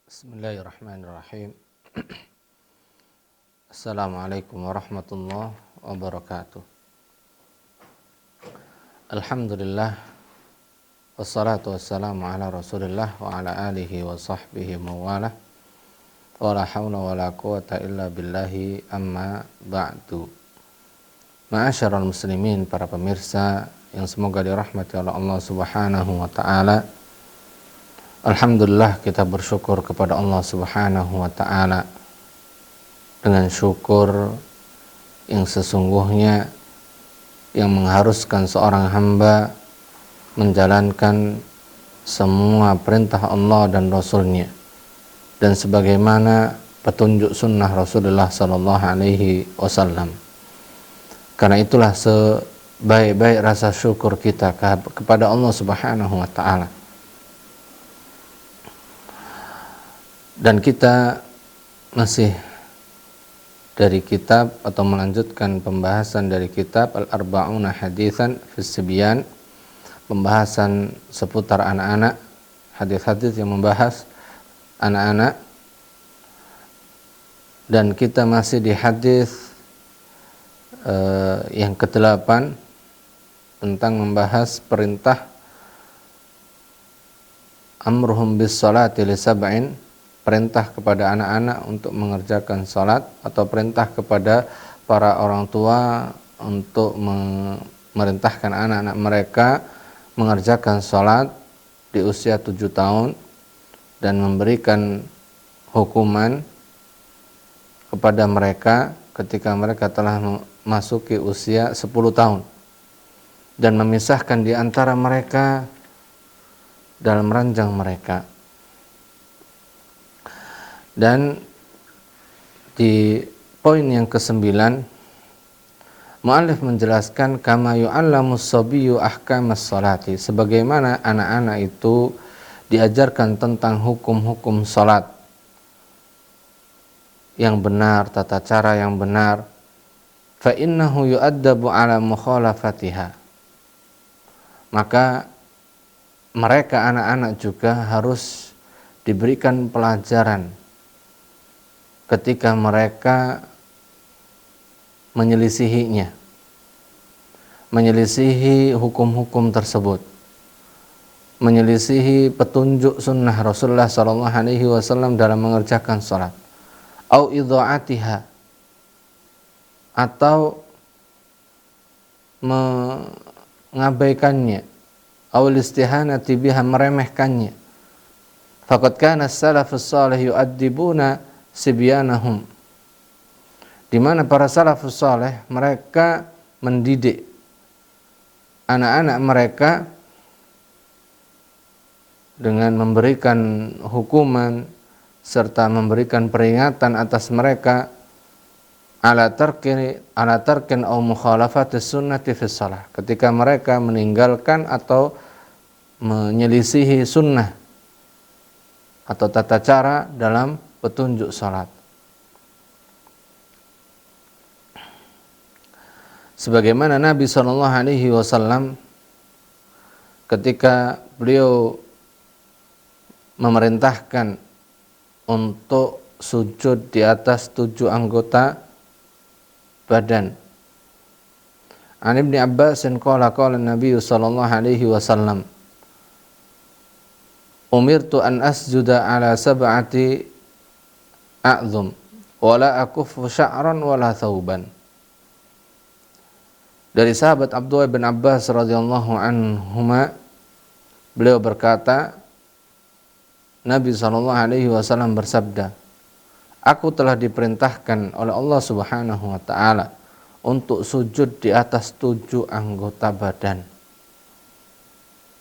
Bismillahirrahmanirrahim. Assalamualaikum warahmatullahi wabarakatuh. Alhamdulillah, wassalatu wassalamu ala rasulillah wa ala alihi wa sahbihi mawalah, wa la hawla wa la quwata illa billahi, amma ba'du. Ma'asyiral muslimin, para pemirsa yang semoga dirahmati oleh Allah subhanahu wa ta'ala. Alhamdulillah, kita bersyukur kepada Allah subhanahu wa ta'ala dengan syukur yang sesungguhnya, yang mengharuskan seorang hamba menjalankan semua perintah Allah dan Rasulnya, dan sebagaimana petunjuk sunnah Rasulullah sallallahu alaihi wasallam. Karena itulah sebaik-baik rasa syukur kita kepada Allah subhanahu wa ta'ala. Dan kita masih dari kitab atau melanjutkan pembahasan dari kitab Al-Arba'una Haditsan fis Sibyan, pembahasan seputar anak-anak, hadis-hadis yang membahas anak-anak. Dan kita masih di hadis yang ke-8 tentang membahas perintah amruhum bis salati li sab'in, perintah kepada anak-anak untuk mengerjakan salat, atau perintah kepada para orang tua untuk memerintahkan anak-anak mereka mengerjakan salat di usia 7 tahun dan memberikan hukuman kepada mereka ketika mereka telah memasuki usia 10 tahun, dan memisahkan di antara mereka dalam ranjang mereka. Dan di poin yang ke-9, mu'allif menjelaskan kama yu'allamus sabiyyu ahkamas sholati, sebagaimana anak-anak itu diajarkan tentang hukum-hukum salat yang benar, tata cara yang benar, fa innahu yu'addabu ala mukhalafatiha, maka mereka anak-anak juga harus diberikan pelajaran ketika mereka menyelisihinya, menyelisihi hukum-hukum tersebut, menyelisihi petunjuk sunnah Rasulullah SAW dalam mengerjakan sholat, au idha'atiha, atau mengabaikannya, au istihanati biha, meremehkannya. Faqad kana as-salafus salih yu'addibuna sibyanahum, di mana para salafus saleh mereka mendidik anak-anak mereka dengan memberikan hukuman serta memberikan peringatan atas mereka ala tarkin au mukhalafatis sunnati fis shalah, ketika mereka meninggalkan atau menyelisihi sunnah atau tata cara dalam petunjuk salat. Sebagaimana Nabi SAW ketika beliau memerintahkan untuk sujud di atas 7 anggota badan. An Ibnu Abbas qala Nabi SAW, umirtu an asjuda ala sab'ati a'zum wala akufu sya'ran wala thawban. Dari sahabat Abdullah bin Abbas radhiyallahu anhuma, beliau berkata, Nabi SAW bersabda, aku telah diperintahkan oleh Allah Subhanahu wa ta'ala untuk sujud di atas 7 anggota badan,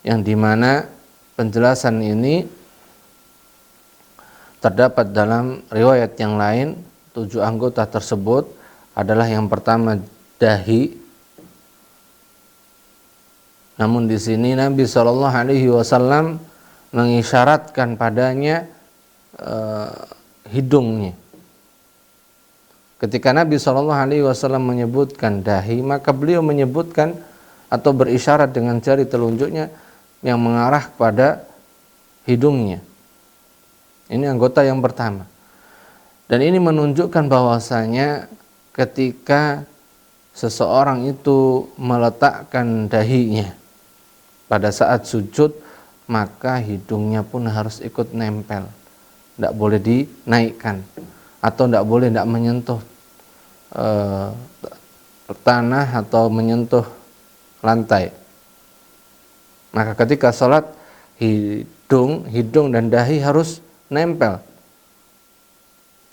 yang dimana penjelasan ini terdapat dalam riwayat yang lain. 7 anggota tersebut adalah yang pertama dahi. Namun di sini Nabi SAW mengisyaratkan padanya hidungnya. Ketika Nabi SAW menyebutkan dahi, maka beliau menyebutkan atau berisyarat dengan jari telunjuknya yang mengarah kepada hidungnya. Ini anggota yang pertama. Dan ini menunjukkan bahwasanya ketika seseorang itu meletakkan dahinya pada saat sujud, maka hidungnya pun harus ikut nempel. Tidak boleh dinaikkan atau tidak menyentuh tanah atau menyentuh lantai. Maka ketika sholat, hidung dan dahi harus nempel.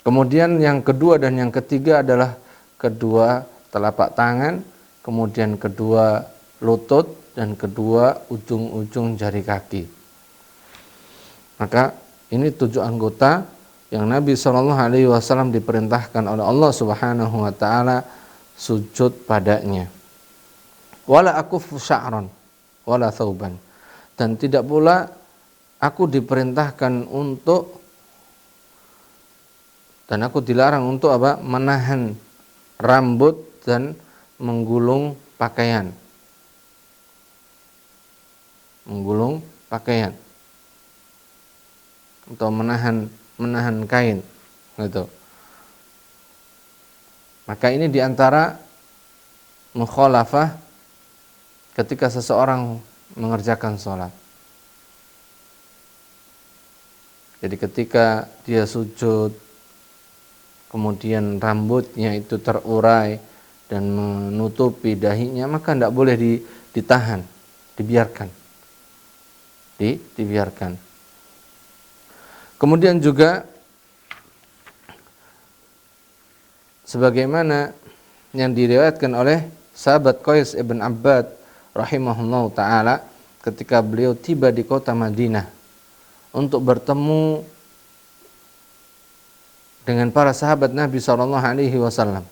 Kemudian yang kedua dan yang ketiga adalah kedua telapak tangan, kemudian kedua lutut, dan kedua ujung-ujung jari kaki. Maka ini 7 anggota yang Nabi SAW diperintahkan oleh Allah Subhanahu wa taala sujud padanya. Wala akufu sya'ran wala thawban. Dan tidak pula aku diperintahkan untuk, dan aku dilarang untuk apa? Menahan rambut dan menggulung pakaian. Menggulung pakaian atau menahan kain gitu. Maka ini diantara mukhalafah ketika seseorang mengerjakan sholat. Jadi ketika dia sujud, kemudian rambutnya itu terurai dan menutupi dahinya, maka tidak boleh ditahan, dibiarkan. Dibiarkan. Kemudian juga sebagaimana yang diriwayatkan oleh sahabat Qais ibn Abbad rahimahullahu taala ketika beliau tiba di kota Madinah untuk bertemu dengan para sahabat Nabi SAW.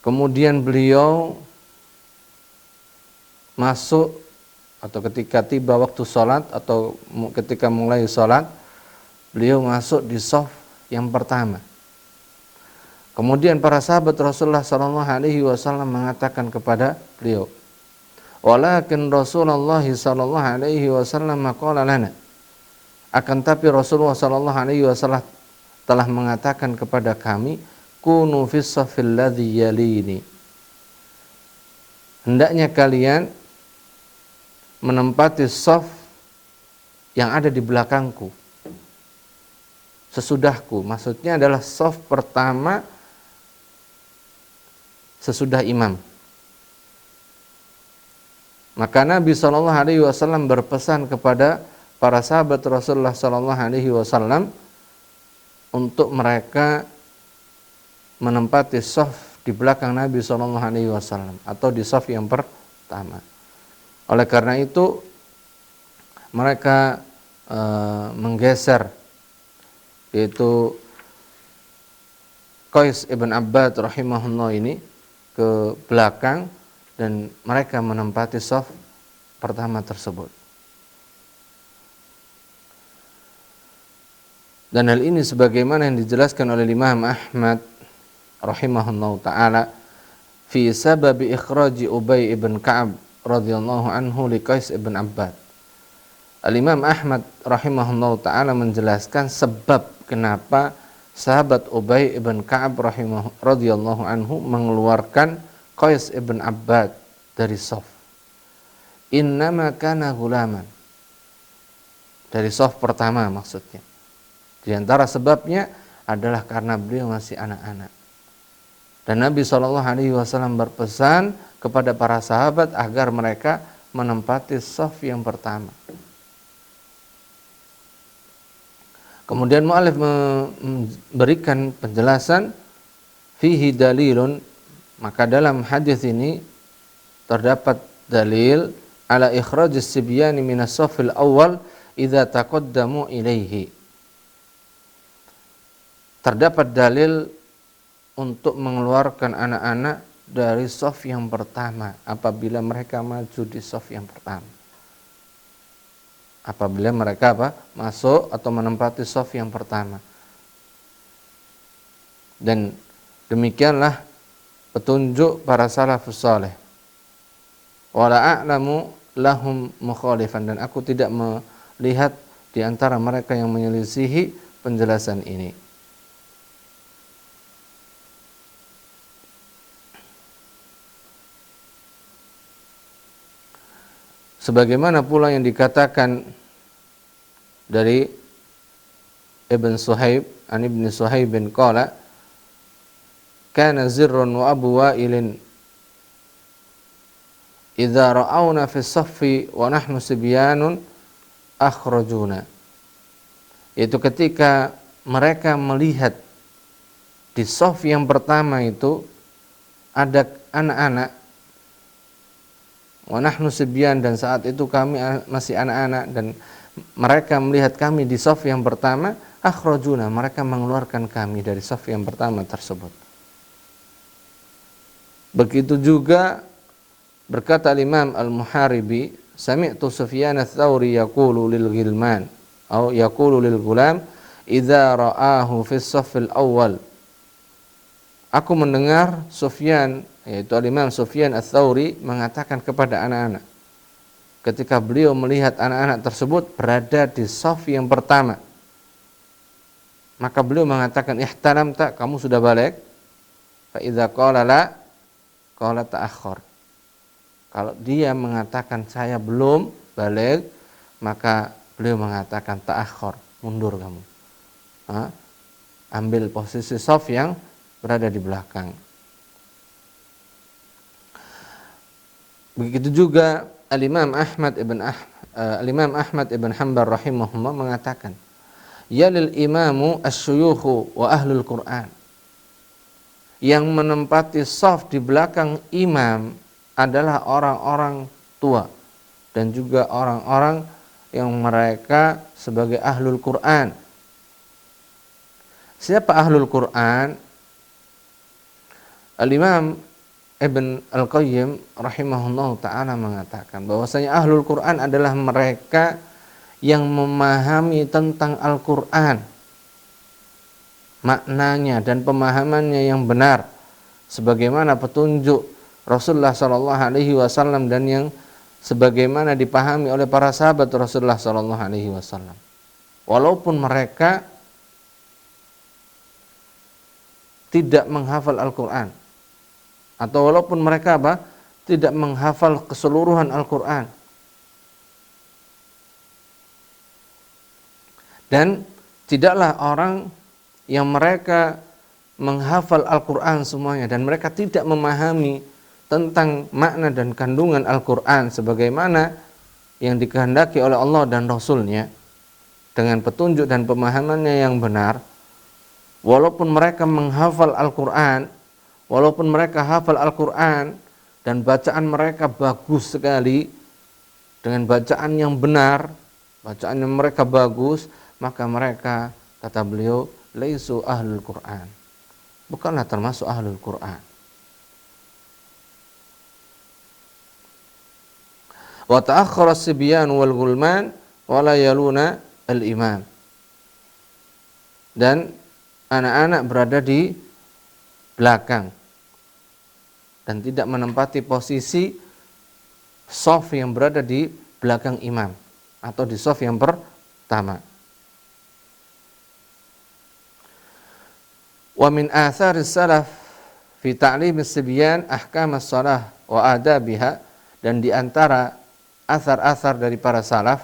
Kemudian beliau masuk, atau ketika tiba waktu sholat atau ketika mulai sholat, beliau masuk di shaf yang pertama. Kemudian para sahabat Rasulullah SAW mengatakan kepada beliau, walakin Rasulullah SAW qala lana, akan tapi Rasulullah SAW telah mengatakan kepada kami, kunu fis shafil ladzi yalini, hendaknya kalian menempati shaf yang ada di belakangku, sesudahku. Maksudnya adalah shaf pertama sesudah imam. Maka Nabi SAW berpesan kepada para sahabat Rasulullah SAW untuk mereka menempati shaf di belakang Nabi SAW atau di shaf yang pertama. Oleh karena itu mereka menggeser, yaitu Qais ibn Abbad rahimahullah ini ke belakang dan mereka menempati shaf pertama tersebut. Dan hal ini sebagaimana yang dijelaskan oleh Imam Ahmad rahimahullah taala fi sababi ikhraji Ubay ibn Ka'ab radhiyallahu anhu li Qais ibn Abbad. Al-Imam Ahmad rahimahullah ta'ala menjelaskan sebab kenapa sahabat Ubay ibn Ka'ab radhiyallahu anhu mengeluarkan Qais ibn Abbad dari shaf. Innama kana gulaman, dari shaf pertama maksudnya. Di antara sebabnya adalah karena beliau masih anak-anak. Dan Nabi SAW berpesan kepada para sahabat agar mereka menempati shaf yang pertama. Kemudian mu'allif memberikan penjelasan fihi dalilun, maka dalam hadis ini terdapat dalil ala ikhrajis sibyani minas shafil awal idza taqaddamu ilaihi. Terdapat dalil untuk mengeluarkan anak-anak dari shaf yang pertama apabila mereka maju di shaf yang pertama. Apabila mereka masuk atau menempati shaf yang pertama. Dan demikianlah petunjuk para salafus saleh. Wala a'lamu lahum mukhalifan, dan aku tidak melihat di antara mereka yang menyelisihi penjelasan ini. Sebagaimana pula yang dikatakan dari Ibn Suhaib, an Ibn Suhaib bin qala, kana Zirrun wa Abu Wa'ilin idza ra'awna fi saffi wa nahnu sibyanun akhrajuna. Yaitu ketika mereka melihat di shaf yang pertama itu ada anak-anak, wa nahnu sibyan, dan saat itu kami masih anak-anak, dan mereka melihat kami di shaf yang pertama, akhrajuna, mereka mengeluarkan kami dari shaf yang pertama tersebut. Begitu juga berkata Imam Al-Muharibi, sami'tu Sufyan ats-Tsauri yaqulu lil ghilman atau yaqulu lil gulam idza ra'ahu fi shaffil awal. Aku mendengar Sufyan, yaitu Imam Sufyan ats-Tsauri, mengatakan kepada anak-anak ketika beliau melihat anak-anak tersebut berada di shaf yang pertama, maka beliau mengatakan, ihtalamta, kamu sudah balik? Fa idza qala la, qala ta'akhkhar. Kalau dia mengatakan saya belum balik, maka beliau mengatakan ta'akhkhar, mundur kamu. Ambil posisi shaf yang berada di belakang. Begitu juga Al-Imam Ahmad ibn Hanbal rahimahullah mengatakan, yalil imamu asyuyukhu wa ahlul Qur'an. Yang menempati shaf di belakang imam adalah orang-orang tua dan juga orang-orang yang mereka sebagai ahlul Qur'an. Siapa ahlul Qur'an? Al-Imam Ibn Al-Qayyim rahimahullah ta'ala mengatakan bahwasanya ahlul Quran adalah mereka yang memahami tentang Al-Quran, maknanya dan pemahamannya yang benar sebagaimana petunjuk Rasulullah SAW dan yang sebagaimana dipahami oleh para sahabat Rasulullah SAW. Walaupun mereka tidak menghafal Al-Quran, atau walaupun mereka tidak menghafal keseluruhan Al-Quran, dan tidaklah orang yang mereka menghafal Al-Quran semuanya dan mereka tidak memahami tentang makna dan kandungan Al-Quran sebagaimana yang dikehendaki oleh Allah dan Rasul-Nya dengan petunjuk dan pemahamannya yang benar. Walaupun mereka menghafal Al-Quran, walaupun mereka hafal Al-Quran dan bacaan mereka bagus sekali, dengan bacaan yang benar, bacaan yang mereka bagus, maka mereka, kata beliau, laisu ahlul Quran, bukanlah termasuk ahlul Quran. Wa ta'akhkhara as-sibyan wal ghulman wa la yaluna al-imam. Dan anak-anak berada di belakang dan tidak menempati posisi shaf yang berada di belakang imam atau di shaf yang pertama. Wa min atharis salaf fi ta'lim as-sibyan ahkam as-shalah wa adabiha, dan di antara asar-asar dari para salaf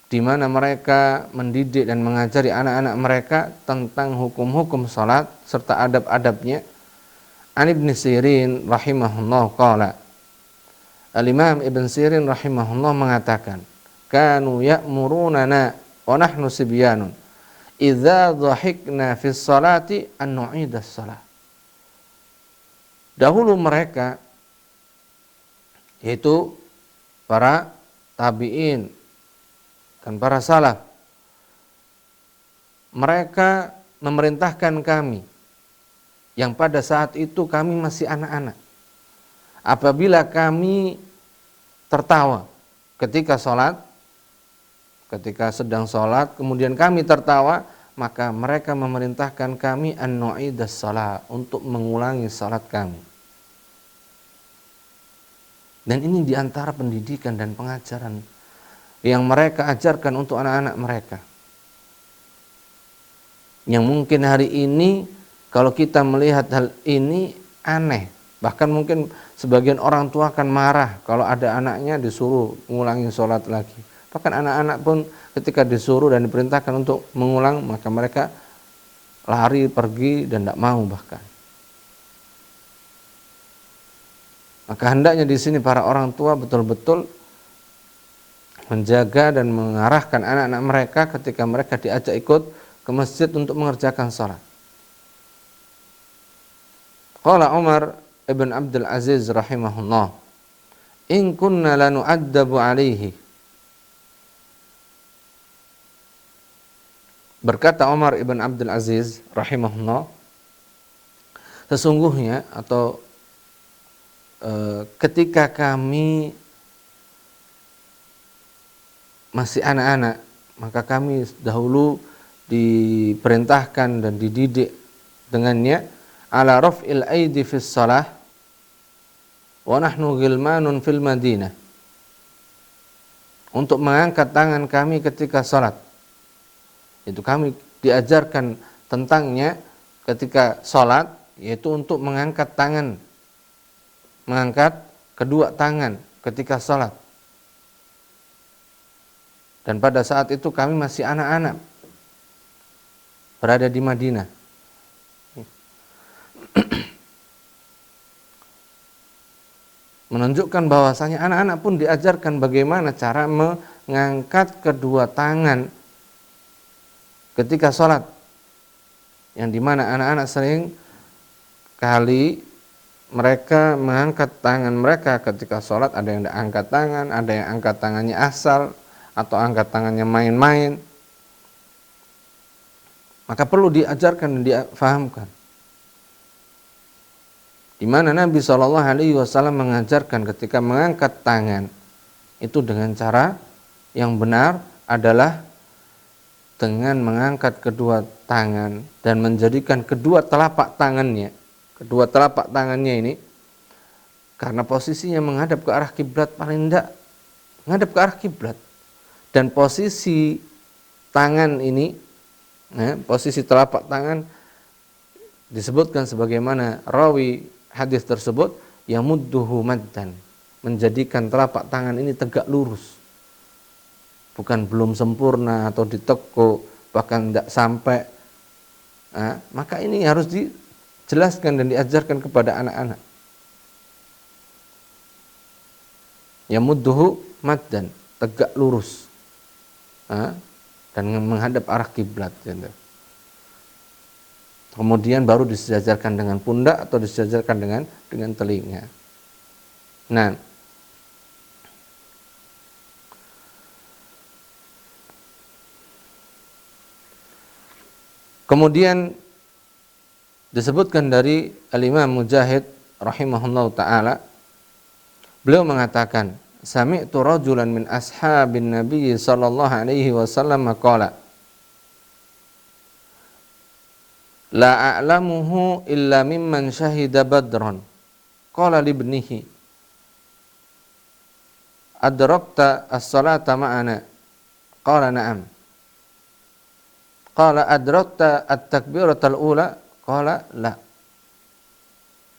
di mana mereka mendidik dan mengajari anak-anak mereka tentang hukum-hukum salat serta adab-adabnya. An Ibn Sirin rahimahullah qala, Al-Imam Ibn Sirin rahimahullah mengatakan, kanu ya'murunana wa nahnu sibyanun idza dhahikna fi sholati an nu'idas shalah. Dahulu mereka, yaitu para tabi'in dan para salaf, mereka memerintahkan kami yang pada saat itu kami masih anak-anak, apabila kami tertawa ketika sholat, ketika sedang sholat, kemudian kami tertawa, maka mereka memerintahkan kami an nu'idas shalah, untuk mengulangi sholat kami. Dan ini diantara pendidikan dan pengajaran yang mereka ajarkan untuk anak-anak mereka. Yang mungkin hari ini kalau kita melihat hal ini aneh. Bahkan mungkin sebagian orang tua akan marah kalau ada anaknya disuruh mengulangi sholat lagi. Bahkan anak-anak pun ketika disuruh dan diperintahkan untuk mengulang, maka mereka lari pergi dan tidak mau bahkan. Maka hendaknya di sini para orang tua betul-betul menjaga dan mengarahkan anak-anak mereka ketika mereka diajak ikut ke masjid untuk mengerjakan salat. Qala Umar ibn Abdul Aziz rahimahullah, "In kunna lanu'addabu 'alaihi." Berkata Umar ibn Abdul Aziz rahimahullah, sesungguhnya atau ketika kami masih anak-anak, maka kami dahulu diperintahkan dan dididik dengannya ala raf'il aidi fis shalah wa nahnu ghilmanun fil Madinah, untuk mengangkat tangan kami ketika salat. Itu kami diajarkan tentangnya ketika salat, yaitu untuk mengangkat tangan, mengangkat kedua tangan ketika salat. Dan pada saat itu kami masih anak-anak, berada di Madinah. Menunjukkan bahwasanya anak-anak pun diajarkan bagaimana cara mengangkat kedua tangan ketika sholat. Yang dimana anak-anak sering kali mereka mengangkat tangan mereka ketika sholat. Ada yang angkat tangan, ada yang angkat tangannya asal, atau angkat tangannya main-main. Maka perlu diajarkan dan difahamkan. Di mana Nabi SAW mengajarkan ketika mengangkat tangan itu dengan cara yang benar adalah dengan mengangkat kedua tangan dan menjadikan kedua telapak tangannya ini karena posisinya menghadap ke arah kiblat, paling tidak menghadap ke arah kiblat. Dan posisi tangan ini, posisi telapak tangan disebutkan sebagaimana rawi hadis tersebut, yamudduhu maddan, menjadikan telapak tangan ini tegak lurus, bukan belum sempurna atau ditekuk, bahkan tidak sampai. Maka ini harus dijelaskan dan diajarkan kepada anak-anak. Yamudduhu maddan, tegak lurus, dan menghadap arah kiblat. Kemudian baru disejajarkan dengan pundak atau disejajarkan dengan telinga. Nah, kemudian disebutkan dari Al-Imam Mujahid rahimahullahu taala, beliau mengatakan, sami'tu rajulan min ashabin Nabi sallallahu alaihi wasallam qala, la a'lamuhu illa mimman syahida badran. Qala libnihi, adrakta as-salata ma'ana? Qala na'am. Qala adrakta at-takbiratal ula? Qala la.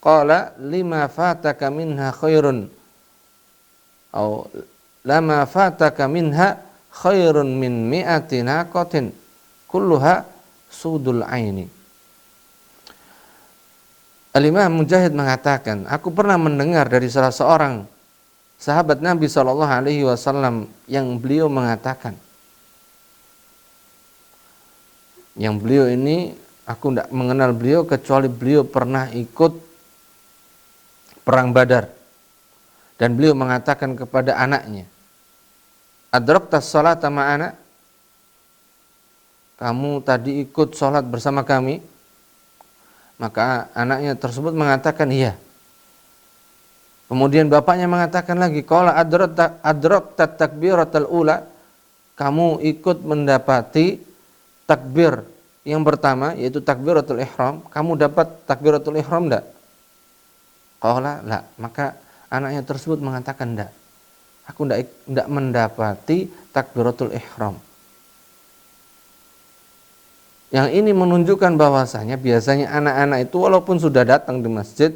Qala lima fataka minha khairun, atau lama fataka minha khairun min mi'ati naqatin kulluha sudul aini. Al-Imam Mujahid mengatakan, aku pernah mendengar dari salah seorang sahabat Nabi SAW yang beliau mengatakan, yang beliau ini aku tidak mengenal beliau kecuali beliau pernah ikut perang Badar, dan beliau mengatakan kepada anaknya, adraktas salata ma'ana? Kamu tadi ikut sholat bersama kami? Maka anaknya tersebut mengatakan iya. Kemudian bapaknya mengatakan lagi, qala adrakta takbiratal ula? Kamu ikut mendapati takbir yang pertama, yaitu takbiratul ihram? Kamu dapat takbiratul ihram enggak? Qala la. Maka anaknya tersebut mengatakan enggak. Aku tidak mendapati takbiratul ihram. Yang ini menunjukkan bahwasanya biasanya anak-anak itu walaupun sudah datang di masjid,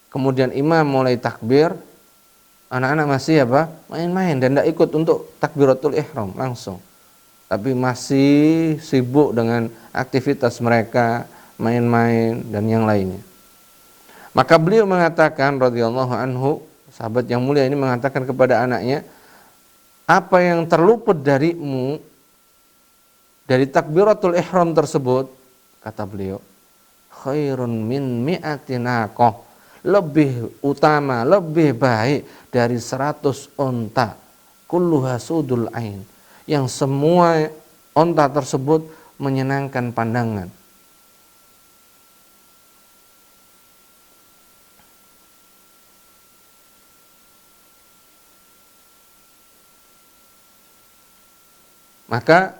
kemudian imam mulai takbir, anak-anak masih apa? Main-main dan tidak ikut untuk takbiratul ihram langsung. Tapi masih sibuk dengan aktivitas mereka, main-main dan yang lainnya. Maka beliau mengatakan radhiyallahu anhu, sahabat yang mulia ini mengatakan kepada anaknya, apa yang terluput darimu dari takbiratul ihram tersebut, kata beliau, khairun min mi'ati naqah, lebih utama, lebih baik dari 100 onta, kulluha sudul ain, yang semua onta tersebut menyenangkan pandangan. Maka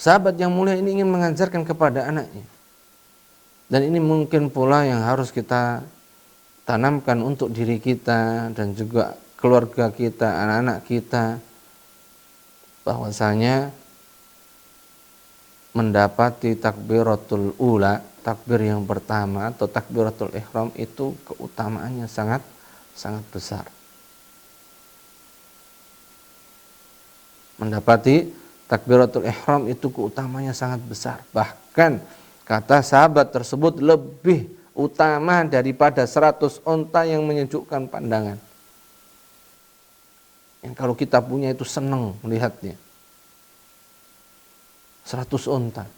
sahabat yang mulia ini ingin mengajarkan kepada anaknya. Dan ini mungkin pula yang harus kita tanamkan untuk diri kita dan juga keluarga kita, anak-anak kita, bahwasanya mendapati takbiratul ula, takbir yang pertama atau takbiratul ihram itu keutamaannya sangat besar. Mendapati takbiratul ihram itu keutamanya sangat besar. Bahkan kata sahabat tersebut lebih utama daripada 100 onta yang menyejukkan pandangan. Yang kalau kita punya itu senang melihatnya. 100 onta.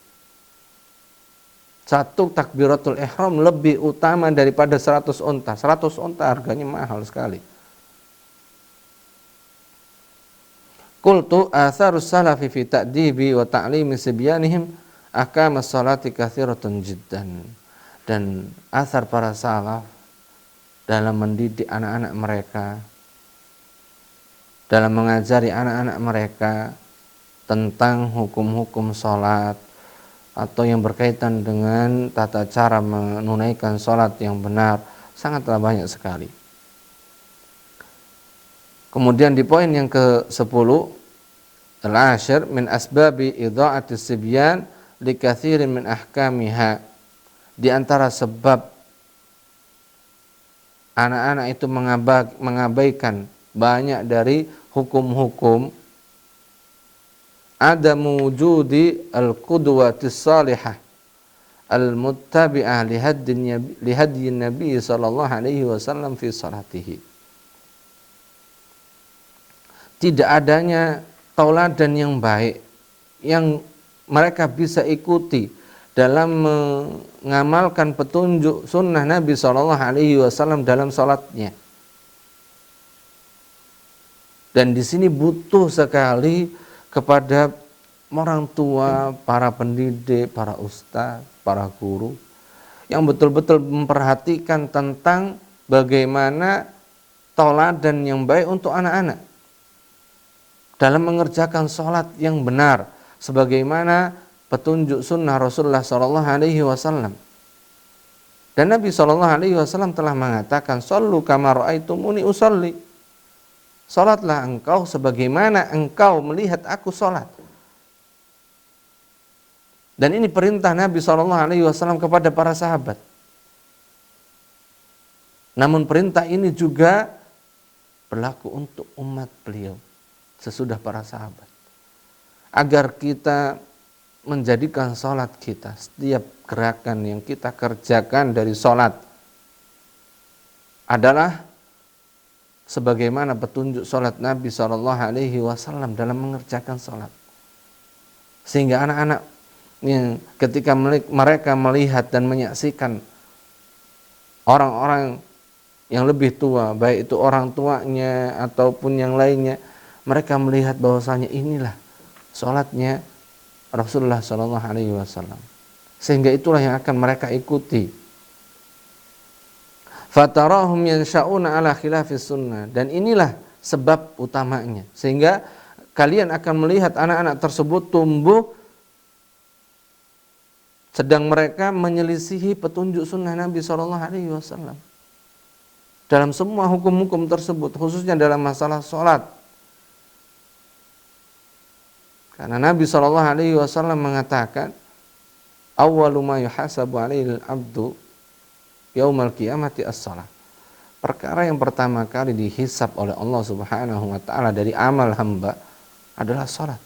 Satu takbiratul ihram lebih utama daripada 100 onta. 100 onta harganya mahal sekali. Qultu atharus salafi fi ta'dibi wa ta'limi sibyanihim ahkamas salati katsiratun jiddan. Dan asar para salaf dalam mendidik anak-anak mereka, dalam mengajari anak-anak mereka tentang hukum-hukum salat atau yang berkaitan dengan tata cara menunaikan salat yang benar, sangatlah banyak sekali. Kemudian di poin yang ke-10, al-ashir min asbabi idha'ati sibyan li katsirin min ahkamiha. Di antara sebab anak-anak itu mengabaikan banyak dari hukum-hukum, ada wujudi al-qudwatis salihah al-muttabi'ah li hadyin Nabi sallallahu alaihi wasallam fi salatihi. Tidak adanya tauladan yang baik yang mereka bisa ikuti dalam mengamalkan petunjuk sunnah Nabi SAW dalam salatnya. Dan di sini butuh sekali kepada orang tua, para pendidik, para ustaz, para guru yang betul-betul memperhatikan tentang bagaimana tauladan yang baik untuk anak-anak dalam mengerjakan sholat yang benar sebagaimana petunjuk sunnah Rasulullah SAW. Dan Nabi SAW telah mengatakan, "Shallu kama ra'aitumuni usolli." Sholatlah engkau sebagaimana engkau melihat aku sholat. Dan ini perintah Nabi SAW kepada para sahabat. Namun perintah ini juga berlaku untuk umat beliau sesudah para sahabat, agar kita menjadikan sholat kita, setiap gerakan yang kita kerjakan dari sholat adalah sebagaimana petunjuk sholat Nabi SAW dalam mengerjakan sholat. Sehingga anak-anak yang ketika mereka melihat dan menyaksikan orang-orang yang lebih tua, baik itu orang tuanya ataupun yang lainnya, mereka melihat bahwasanya inilah sholatnya Rasulullah SAW. Sehingga itulah yang akan mereka ikuti. Fatarahum yansha'una ala khilafis sunnah. Dan inilah sebab utamanya. Sehingga kalian akan melihat anak-anak tersebut tumbuh sedang mereka menyelisihi petunjuk sunnah Nabi SAW. dalam semua hukum-hukum tersebut, khususnya dalam masalah sholat. Karena Nabi SAW mengatakan, awwalu ma yuhasabu alaihil abdu yaumal qiyamati as-shalah. Perkara yang pertama kali dihisab oleh Allah Subhanahu wa taala dari amal hamba adalah salat.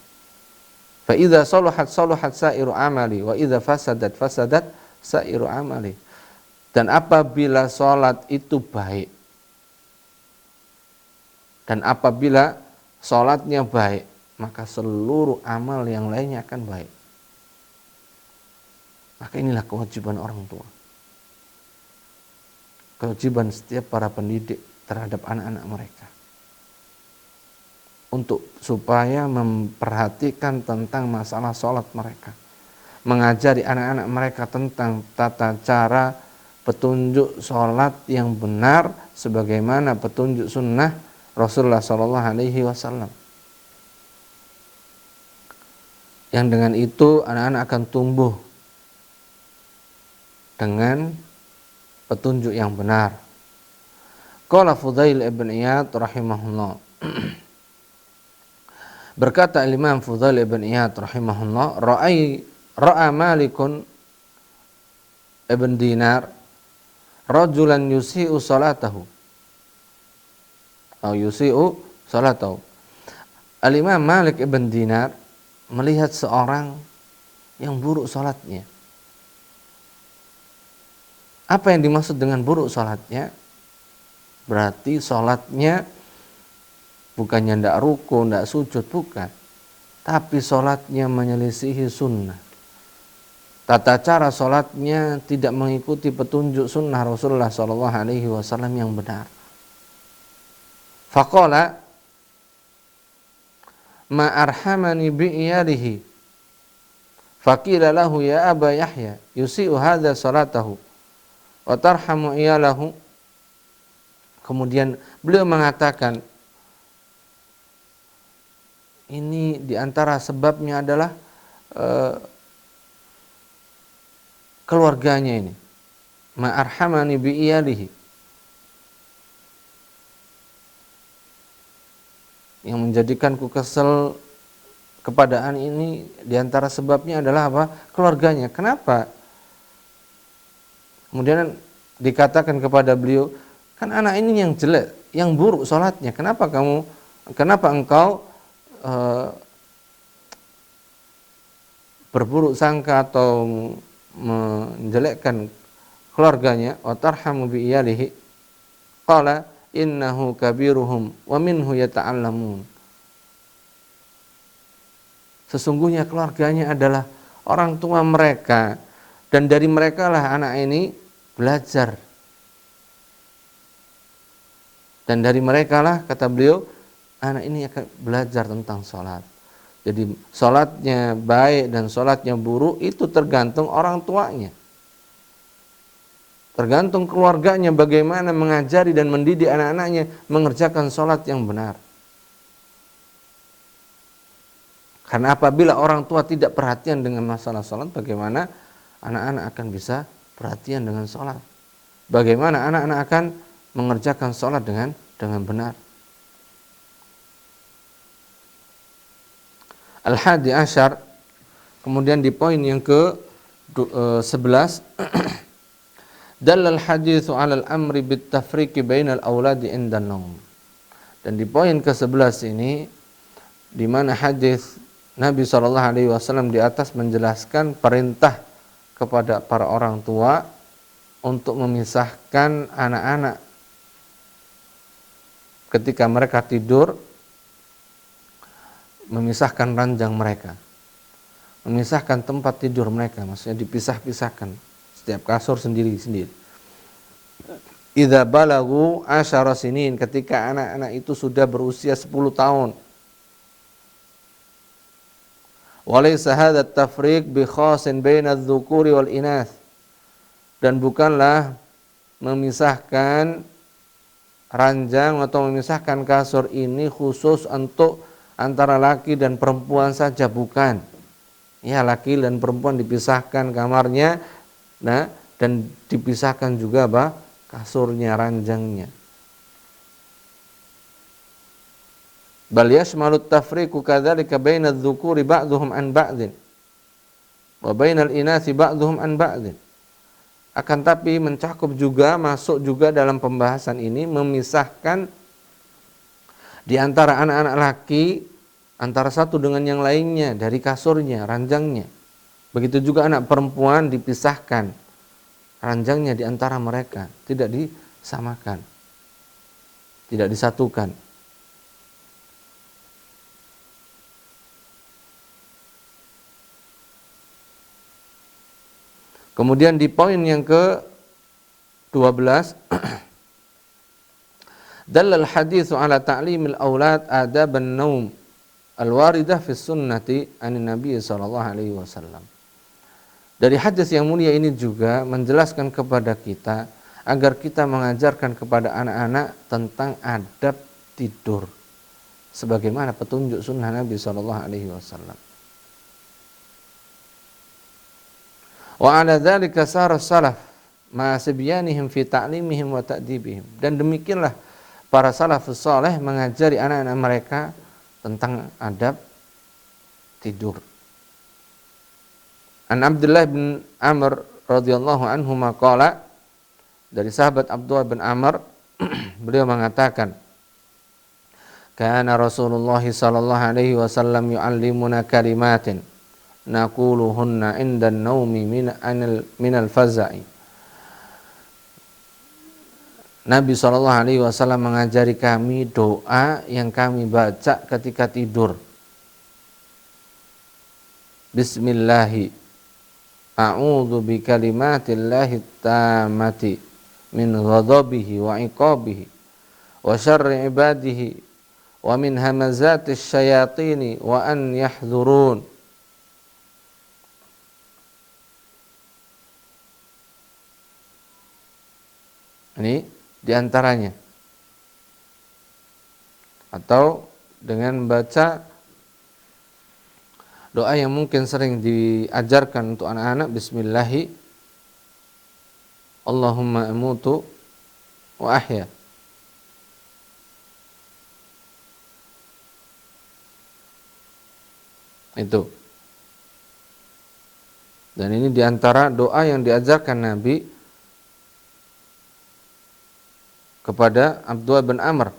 Fa idza salahat sairu amali wa idza fasadat sairu amali. Dan apabila salat itu baik dan apabila salatnya baik, maka seluruh amal yang lainnya akan baik. Maka inilah kewajiban orang tua. Kewajiban setiap para pendidik terhadap anak-anak mereka untuk supaya memperhatikan tentang masalah sholat mereka, mengajari anak-anak mereka tentang tata cara petunjuk sholat yang benar sebagaimana petunjuk sunnah Rasulullah SAW. Yang dengan itu anak-anak akan tumbuh dengan petunjuk yang benar. Qala Fudail ibn Iyad rahimahullah. Berkata Imam Fudail ibn Iyad rahimahullah, ra'a Malikun ibn Dinar rajulan yusi'u salatahu. Al-Imam Malik ibn Dinar melihat seorang yang buruk salatnya. Apa yang dimaksud dengan buruk sholatnya? Berarti sholatnya bukannya tidak ruku, tidak sujud, bukan. Tapi sholatnya menyelisihi sunnah. Tata cara sholatnya tidak mengikuti petunjuk sunnah Rasulullah SAW yang benar. Faqala ma arhamani bi'iyalihi. Faqila lahu ya Aba Yahya yusi'u hadha salatahu wa tarhamu iyalahu. Kemudian beliau mengatakan, ini diantara sebabnya adalah keluarganya ini. Ma arhamani bi iyalihi. Yang menjadikanku kesel kepada ini diantara sebabnya adalah apa? Keluarganya. Kenapa? Kemudian dikatakan kepada beliau, kan anak ini yang jelek, yang buruk sholatnya. Kenapa engkau berburuk sangka atau menjelekkan keluarganya? Wa tarhamu bi iyalihi. Qala innahu kabiruhum wa minhu yata'allamun. Sesungguhnya keluarganya adalah orang tua mereka, dan dari mereka lah anak ini belajar. Dan dari mereka lah, kata beliau, anak ini akan belajar tentang sholat. Jadi sholatnya baik dan sholatnya buruk itu tergantung orang tuanya, tergantung keluarganya bagaimana mengajari dan mendidik anak-anaknya mengerjakan sholat yang benar. Karena apabila orang tua tidak perhatian dengan masalah sholat, bagaimana anak-anak akan bisa perhatian dengan sholat? Bagaimana anak-anak akan mengerjakan sholat dengan benar? Al-Hadi Asyar, kemudian di poin yang ke-11, Dalal hadithu 'alal amri bit tafriqi bainal auladi indan naum. Dan di poin ke-11 ini, di mana hadis Nabi SAW di atas menjelaskan perintah kepada para orang tua untuk memisahkan anak-anak ketika mereka tidur, memisahkan ranjang mereka, memisahkan tempat tidur mereka, maksudnya dipisah-pisahkan, setiap kasur sendiri-sendiri. Idza balagu 10 sinin, ketika anak-anak itu sudah berusia 10 tahun. Walaysa hadha at-tafriq bi khasin baina adh-dhukuri wal inath. Dan bukanlah memisahkan ranjang atau memisahkan kasur ini khusus untuk antara laki dan perempuan saja, bukan. Ya, laki dan perempuan dipisahkan kamarnya, nah, dan dipisahkan juga kasurnya, ranjangnya. Bal yashmalu at-tafriqu kadzalika baina adh-dhukuri ba'dhuhum an ba'dhin wa bainal inathi ba'dhuhum an ba'dhin. Akan tapi mencakup juga, masuk juga dalam pembahasan ini memisahkan di antara anak-anak laki antara satu dengan yang lainnya dari kasurnya, ranjangnya. Begitu juga anak perempuan dipisahkan ranjangnya di antara mereka, tidak disamakan, tidak disatukan. Kemudian di poin yang ke-12 dalal haditsu ala ta'limil aulad adaban naum al-waridah fi sunnati anin nabi sallallahu alaihi wasallam. Dari hadis yang mulia ini juga menjelaskan kepada kita agar kita mengajarkan kepada anak-anak tentang adab tidur sebagaimana petunjuk sunnah Nabi sallallahu alaihi wasallam. Wa ala dzalika sara salaf ma sibyanihim fi ta'limihim wa ta'dibihim. Dan demikianlah para salafus saleh mengajari anak-anak mereka tentang adab tidur. An Abdullah bin Amr radhiyallahu anhu maqala, dari sahabat Abdullah bin Amr beliau mengatakan, kana Rasulullah sallallahu alaihi wasallam yu'allimuna kalimatin naquluhunna indan naumi minal faza'i. Nabi sallallahu alaihi wasallam mengajari kami doa yang kami baca ketika tidur. Bismillahi a'udzu bikalimatillahi tammati min ghadabihi wa iqabihi wa syarri ibadihi wa min hamazatis syayatini wa an yahdurun. Ini diantaranya. Atau dengan membaca doa yang mungkin sering diajarkan untuk anak-anak, Bismillahi Allahumma amutu wa ahya. Itu. Dan ini diantara doa yang diajarkan Nabi kepada Abdullah bin Amr,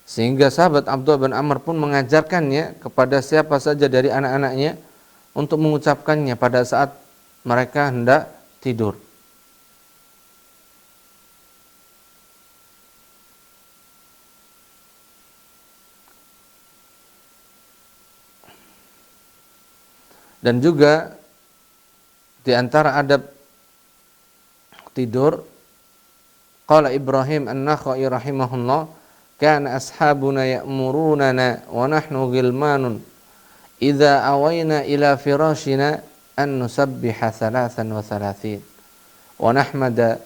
sehingga sahabat Abdullah bin Amr pun mengajarkannya kepada siapa saja dari anak-anaknya untuk mengucapkannya pada saat mereka hendak tidur. Dan juga di antara adab tidur, qala Ibrahim an-Nakhai rahimahullah, kana ashabuna ya'murunana wa nahnu ghilmanun idza awayna ila firashina an nusabbiha 33 wa nahmada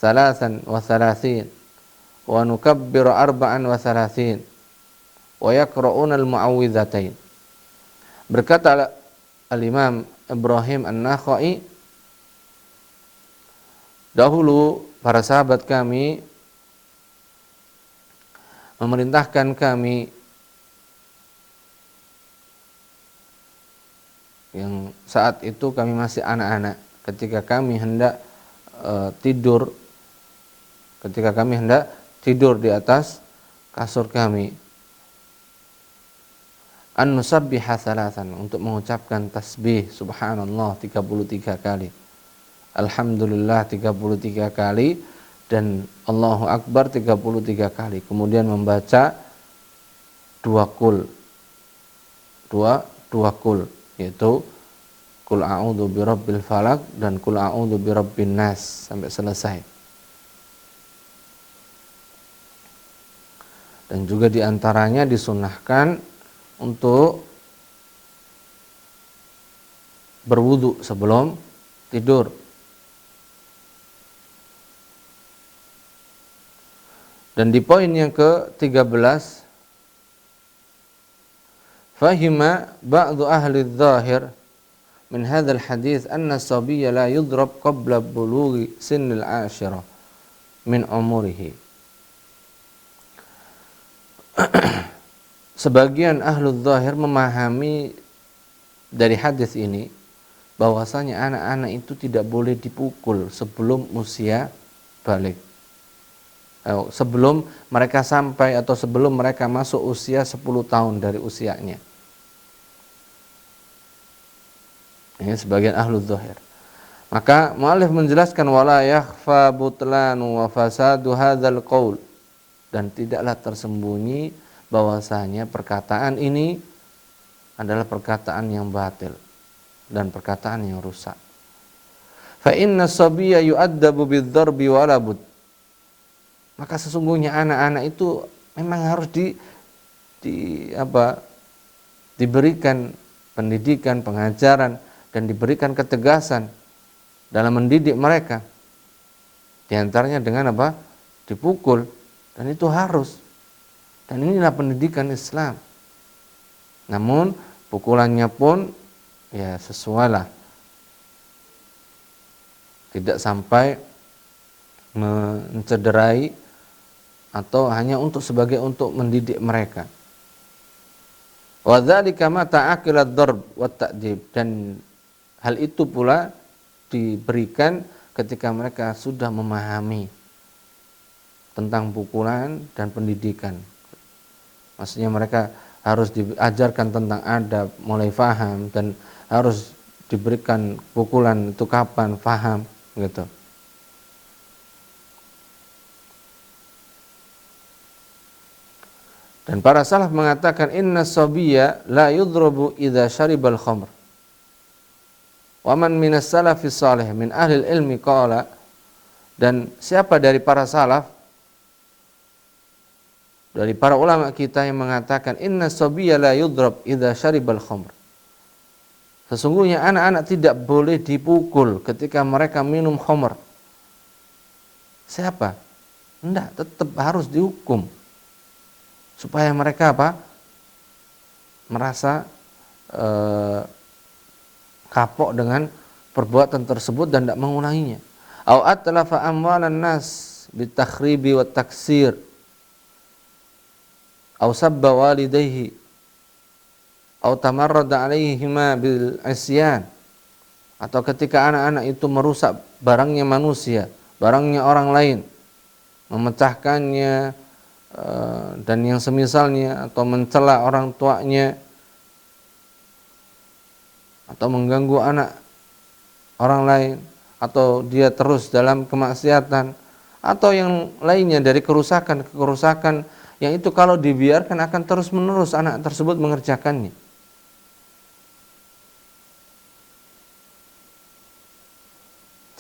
33 wa nukabbiru 34 wa yaqra'una al-mu'awwidhatain. Berkata Al-Imam Ibrahim an-Nakhai, dahulu para sahabat kami memerintahkan kami yang saat itu kami masih anak-anak, ketika kami hendak tidur di atas kasur kami, an nusabbiha 3, untuk mengucapkan tasbih subhanallah 33 kali, alhamdulillah 33 kali, dan Allahu Akbar 33 kali. Kemudian membaca dua kul, yaitu kul a'udzu birabbil falaq dan kul a'udzu birabbin nas sampai selesai. Dan juga diantaranya disunahkan untuk berwudu sebelum tidur. Dan di poin yang ke-13, fahima ba'du ahli adh-dhahir min hadzal hadits anna as-sabiyya la yudrab qabla bulughi sinnil 'ashirah min umurihi. sebagian ahlul zahir memahami dari hadis ini bahwasanya anak-anak itu tidak boleh dipukul sebelum usia balik. Sebelum mereka sampai atau sebelum mereka masuk usia 10 tahun dari usianya. Ini sebagian ahlul zahir. Maka mu'allif menjelaskan wala yakhfa butlanu wa fasadu hadzal qaul, dan tidaklah tersembunyi bahwasanya perkataan ini adalah perkataan yang batil dan perkataan yang rusak. Fa inna sabiyya yu'addabu bidzarbi wala bud. Maka sesungguhnya anak-anak itu memang harus diberikan pendidikan, pengajaran, dan diberikan ketegasan dalam mendidik mereka. Di antaranya dengan apa? Dipukul, dan itu harus. Dan inilah pendidikan Islam. Namun pukulannya pun ya sesuailah, tidak sampai mencederai atau hanya untuk mendidik mereka. Wa dzalika ma ta'aqilat darb wa ta'dib, dan hal itu pula diberikan ketika mereka sudah memahami tentang pukulan dan pendidikan. Maksudnya mereka harus diajarkan tentang adab, mulai faham, dan harus diberikan pukulan itu kapan, faham, gitu. Dan para salaf mengatakan inna sabiyya la yudrabu idza syaribal khamr. Wa man minas salafis salih min ahli ilmi qala, dan siapa dari para salaf, dari para ulama kita yang mengatakan inna sabiyya la yudrab idza syaribal khamr. Sesungguhnya anak-anak tidak boleh dipukul ketika mereka minum khamr. Siapa? Enggak, tetap harus dihukum. Supaya mereka merasa kapok dengan perbuatan tersebut dan tidak mengulanginya. Au atlafa amwalan nas bitakhribi wat taksir. Au sabba walidayhi. Au tamarrada alaihima bil isyan. Atau ketika anak-anak itu merusak barangnya manusia, barangnya orang lain, memecahkannya dan yang semisalnya, atau mencela orang tuanya, atau mengganggu anak orang lain, atau dia terus dalam kemaksiatan, atau yang lainnya dari kerusakan yang itu kalau dibiarkan akan terus menerus anak tersebut mengerjakannya.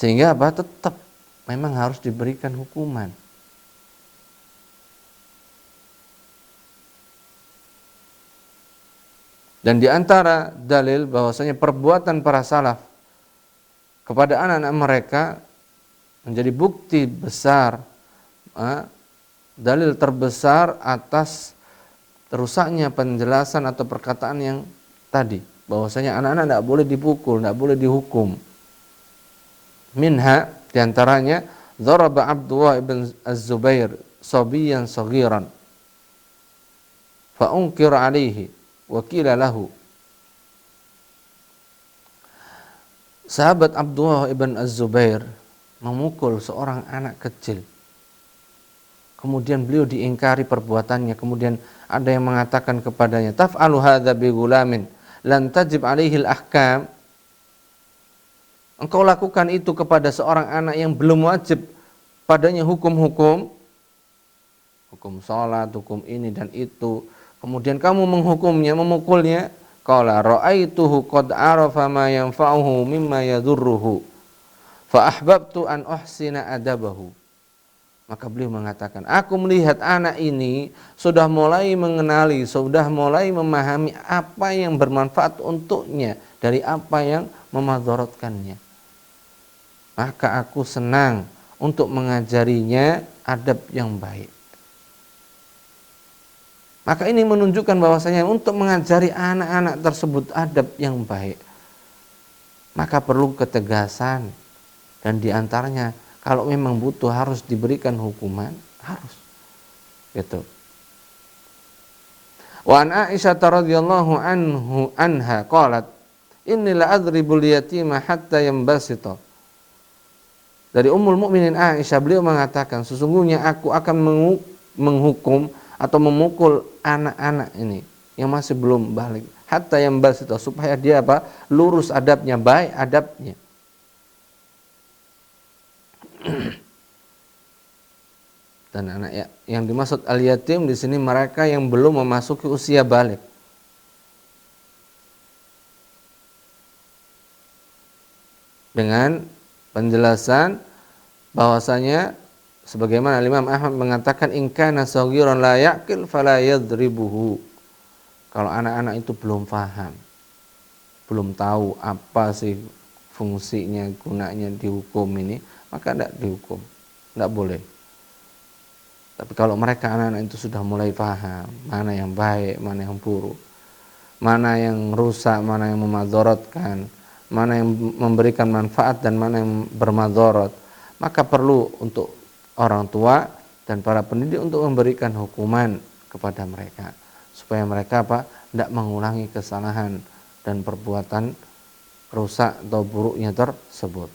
Sehingga tetap memang harus diberikan hukuman. Dan di antara dalil bahwasanya perbuatan para salaf kepada anak-anak mereka menjadi bukti besar, dalil terbesar atas rusaknya penjelasan atau perkataan yang tadi, bahwasanya anak-anak tidak boleh dipukul, tidak boleh dihukum. Minha, diantaranya, dharaba Abdullah ibn Az-Zubair sabiyan saghiran fa unkir alaihi wa qila lahu. Sahabat Abdullah ibn Az-Zubair memukul seorang anak kecil. Kemudian beliau diingkari perbuatannya. Kemudian ada yang mengatakan kepadanya, taf'alu hadza bi gulamin lan tajib alaihi al-ahkam. Engkau lakukan itu kepada seorang anak yang belum wajib padanya hukum-hukum, hukum salat, hukum ini dan itu. Kemudian kamu menghukumnya, memukulnya. Qala ra'aituhu qad arafa ma yanfa'uhu mimma yadurruhu fa ahbabtu an uhsina adabahu. Maka beliau mengatakan, aku melihat anak ini sudah mulai mengenali, sudah mulai memahami apa yang bermanfaat untuknya dari apa yang memadaratkannya. Maka aku senang untuk mengajarinya adab yang baik. Maka ini menunjukkan bahwasanya untuk mengajari anak-anak tersebut adab yang baik, maka perlu ketegasan, dan diantaranya kalau memang butuh harus diberikan hukuman, harus gitu. Wa an Aisyah radhiyallahu anha qalat inni la adribul yatima hatta yambasita. Dari Ummul Mukminin Aisyah, beliau mengatakan sesungguhnya aku akan menghukum atau memukul anak-anak ini yang masih belum balik hatta yambasita, supaya dia apa? Lurus adabnya, baik adabnya. Dan anak yang dimaksud al-yatim di sini mereka yang belum memasuki usia balik. Dengan penjelasan bahwasanya sebagaimana Imam Ahmad mengatakan in kana saghiran la yaqil fala yadribuhu. Kalau anak-anak itu belum paham, belum tahu apa sih fungsinya, gunanya dihukum ini, maka tidak dihukum, tidak boleh. Tapi kalau mereka anak-anak itu sudah mulai paham mana yang baik, mana yang buruk, mana yang rusak, mana yang memadorotkan, mana yang memberikan manfaat dan mana yang bermadorot, maka perlu untuk orang tua dan para pendidik untuk memberikan hukuman kepada mereka supaya mereka tidak mengulangi kesalahan dan perbuatan rusak atau buruknya tersebut.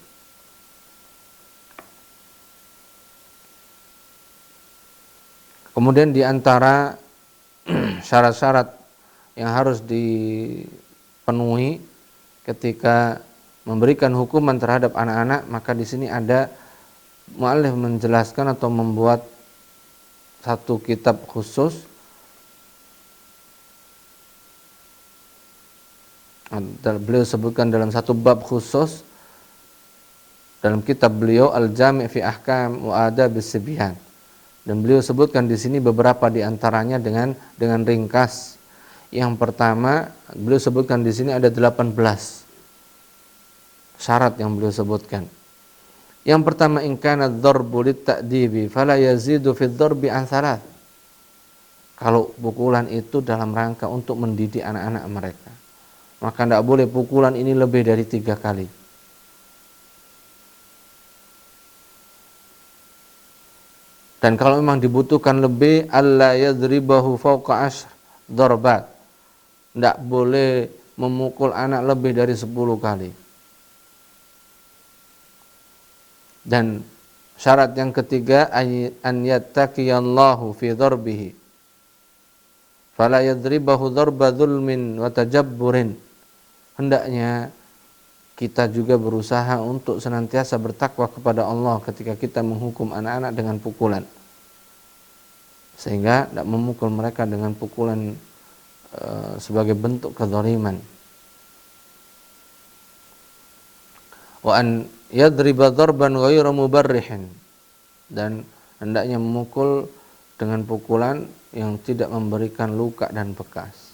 Kemudian di antara syarat-syarat yang harus dipenuhi ketika memberikan hukuman terhadap anak-anak, maka di sini ada mu'allif menjelaskan atau membuat satu kitab khusus. Beliau sebutkan dalam satu bab khusus dalam kitab beliau Al-Jami' fi Ahkam wa Adabis Sibyan. Dan beliau sebutkan di sini beberapa di antaranya dengan ringkas. Yang pertama, beliau sebutkan di sini ada 18 syarat yang beliau sebutkan. Yang pertama, in kana dzarbu lit-ta'dibi fala yazidu fi dzarbi an thalath. Kalau pukulan itu dalam rangka untuk mendidik anak-anak mereka, maka tidak boleh pukulan ini lebih dari 3 kali. Dan kalau memang dibutuhkan lebih, alla yadribahu fawqa 10 darbat. Tidak boleh memukul anak lebih dari 10 kali. Dan syarat yang ketiga, an yattaqiyallahu fi darbihi fala yadribahu darba dzulmin wa tajabburin. Hendaknya kita juga berusaha untuk senantiasa bertakwa kepada Allah ketika kita menghukum anak-anak dengan pukulan, sehingga tidak memukul mereka dengan pukulan sebagai bentuk kezaliman. Wa an yadriba darban ghayra mubarrihin, dan hendaknya memukul dengan pukulan yang tidak memberikan luka dan bekas.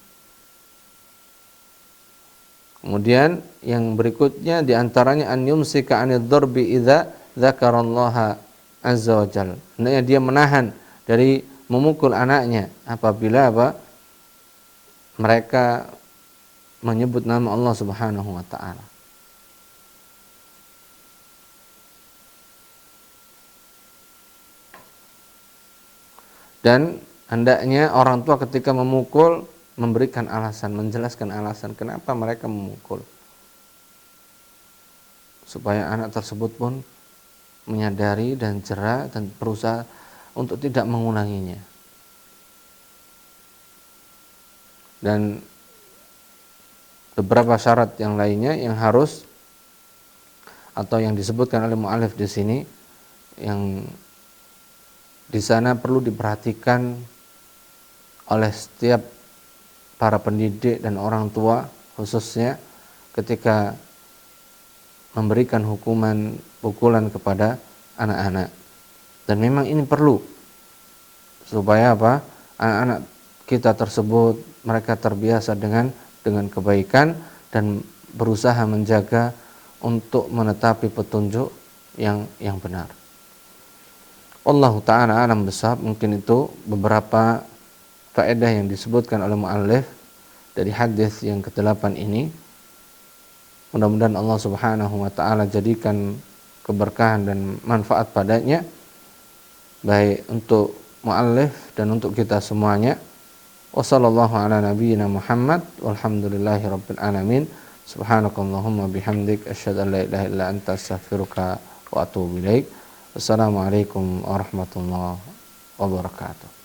Kemudian yang berikutnya diantaranya an yumsika anid darbi idza dzakarallaha azza wa jalla. Hendaknya dia menahan dari memukul anaknya apabila mereka menyebut nama Allah Subhanahu wa taala. Dan hendaknya orang tua ketika memukul memberikan alasan, menjelaskan alasan kenapa mereka memukul, supaya anak tersebut pun menyadari dan jera dan berusaha untuk tidak mengulanginya. Dan beberapa syarat yang lainnya yang harus atau yang disebutkan oleh mu'allif di sini, yang di sana perlu diperhatikan oleh setiap para pendidik dan orang tua khususnya ketika memberikan hukuman pukulan kepada anak-anak. Dan memang ini perlu supaya anak-anak kita tersebut mereka terbiasa dengan kebaikan dan berusaha menjaga untuk menetapi petunjuk yang benar. Wallahu ta'ala alam bishawab. Mungkin itu beberapa faedah yang disebutkan oleh mu'allif dari hadis yang ke-8 ini. Mudah-mudahan Allah Subhanahu wa taala jadikan keberkahan dan manfaat padanya, baik untuk mu'allif dan untuk kita semuanya. Wa sallallahu ala nabiyyina Muhammad walhamdulillahi rabbil alamin. Subhanakallahumma bihamdik asyhadu an la ilaha illa anta astaghfiruka wa atubu ilaik. Wassalamualaikum warahmatullahi wabarakatuh.